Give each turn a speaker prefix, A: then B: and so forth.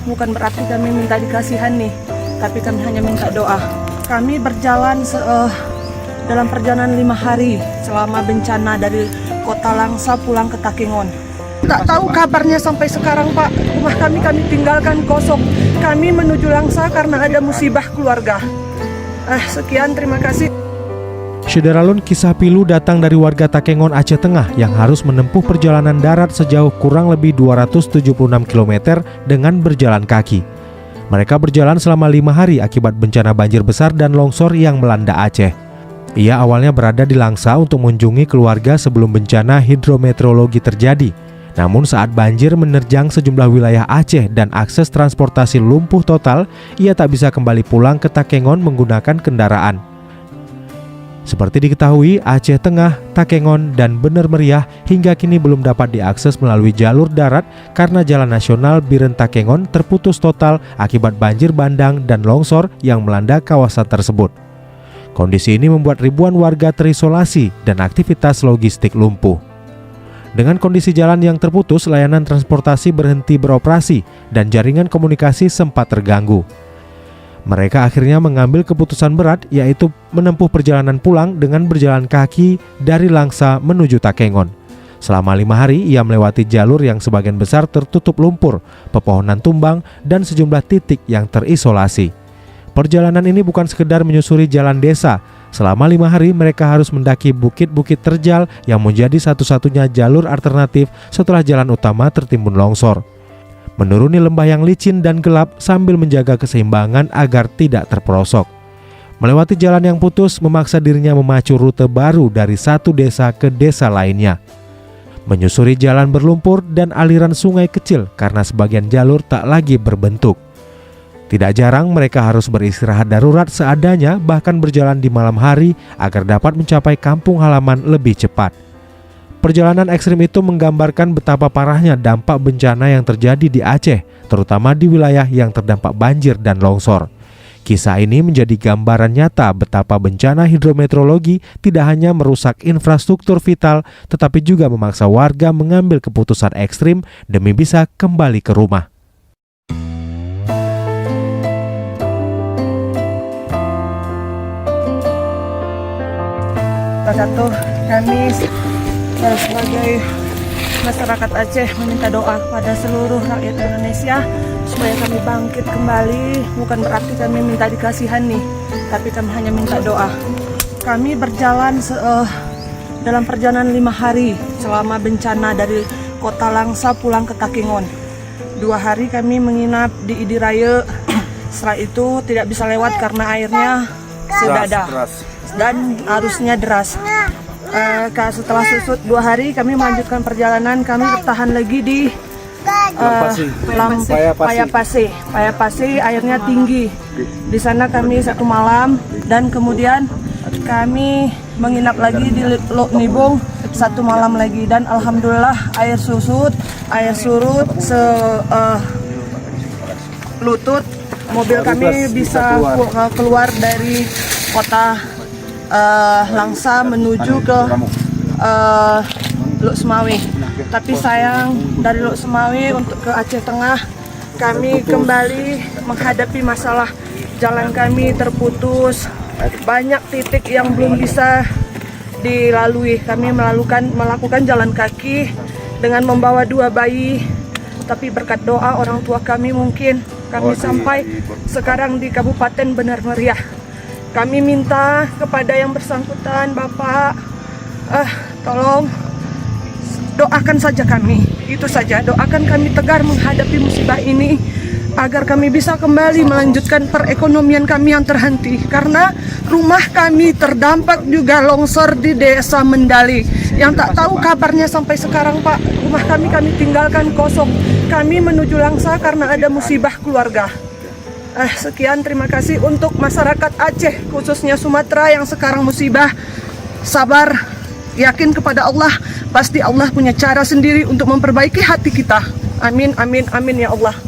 A: Bukan berarti kami minta dikasihani, tapi kami hanya minta doa. Kami berjalan dalam perjalanan 5 hari selama bencana dari Kota Langsa pulang ke Takengon. Tak tahu kabarnya sampai sekarang, Pak. Rumah kami tinggalkan kosong. Kami menuju Langsa karena ada musibah keluarga. Sekian, terima kasih.
B: Syederalun, kisah pilu datang dari warga Takengon, Aceh Tengah yang harus menempuh perjalanan darat sejauh kurang lebih 276 km dengan berjalan kaki. Mereka berjalan selama 5 hari akibat bencana banjir besar dan longsor yang melanda Aceh. Ia awalnya berada di Langsa untuk mengunjungi keluarga sebelum bencana hidrometeorologi terjadi. Namun saat banjir menerjang sejumlah wilayah Aceh dan akses transportasi lumpuh total, ia tak bisa kembali pulang ke Takengon menggunakan kendaraan. Seperti diketahui, Aceh Tengah, Takengon, dan Bener Meriah hingga kini belum dapat diakses melalui jalur darat karena Jalan Nasional Biren Takengon terputus total akibat banjir bandang dan longsor yang melanda kawasan tersebut. Kondisi ini membuat ribuan warga terisolasi dan aktivitas logistik lumpuh. Dengan kondisi jalan yang terputus, layanan transportasi berhenti beroperasi dan jaringan komunikasi sempat terganggu. Mereka akhirnya mengambil keputusan berat, yaitu menempuh perjalanan pulang dengan berjalan kaki dari Langsa menuju Takengon. Selama 5 hari, ia melewati jalur yang sebagian besar tertutup lumpur, pepohonan tumbang, dan sejumlah titik yang terisolasi. Perjalanan ini bukan sekedar menyusuri jalan desa. Selama 5 hari, mereka harus mendaki bukit-bukit terjal yang menjadi satu-satunya jalur alternatif setelah jalan utama tertimbun longsor. Menuruni lembah yang licin dan gelap sambil menjaga keseimbangan agar tidak terperosok. Melewati jalan yang putus memaksa dirinya memacu rute baru dari satu desa ke desa lainnya. Menyusuri jalan berlumpur dan aliran sungai kecil karena sebagian jalur tak lagi berbentuk. Tidak jarang mereka harus beristirahat darurat seadanya, bahkan berjalan di malam hari agar dapat mencapai kampung halaman lebih cepat. Perjalanan ekstrim itu menggambarkan betapa parahnya dampak bencana yang terjadi di Aceh, terutama di wilayah yang terdampak banjir dan longsor. Kisah ini menjadi gambaran nyata betapa bencana hidrometeorologi tidak hanya merusak infrastruktur vital, tetapi juga memaksa warga mengambil keputusan ekstrim demi bisa kembali ke rumah.
A: Kami sebagai masyarakat Aceh meminta doa kepada seluruh rakyat Indonesia supaya kami bangkit kembali. Bukan berarti kami minta dikasihani, tapi kami hanya minta doa. Kami berjalan dalam perjalanan 5 hari selama bencana dari Kota Langsa pulang ke Takengon. 2 hari kami menginap di Idiraya. Setelah itu tidak bisa lewat karena airnya sudah ada dan arusnya deras. Setelah susut 2 hari kami melanjutkan perjalanan. Kami bertahan lagi di Payapase, airnya tinggi. Di sana kami 1 malam dan kemudian kami menginap lagi di Lok Nibung 1 malam lagi, dan alhamdulillah air surut lutut. Mobil kami bisa keluar dari kota Langsa menuju ke Lok Semawe. Tapi sayang, dari Lok Semawe untuk ke Aceh Tengah kami kembali menghadapi masalah jalan kami terputus, banyak titik yang belum bisa dilalui. Kami melakukan jalan kaki dengan membawa 2 bayi, tapi berkat doa orang tua kami mungkin kami sampai sekarang di Kabupaten Bener Meriah. Kami minta kepada yang bersangkutan, Bapak, tolong doakan saja kami. Itu saja, doakan kami tegar menghadapi musibah ini agar kami bisa kembali melanjutkan perekonomian kami yang terhenti. Karena rumah kami terdampak juga longsor di Desa Mendali. Yang tak tahu kabarnya sampai sekarang, Pak. Rumah kami tinggalkan kosong. Kami menuju Langsa karena ada musibah keluarga. Sekian, terima kasih untuk masyarakat Aceh, khususnya Sumatera yang sekarang musibah. Sabar, yakin kepada Allah, pasti Allah punya cara sendiri untuk memperbaiki hati kita. Amin, amin, amin ya Allah.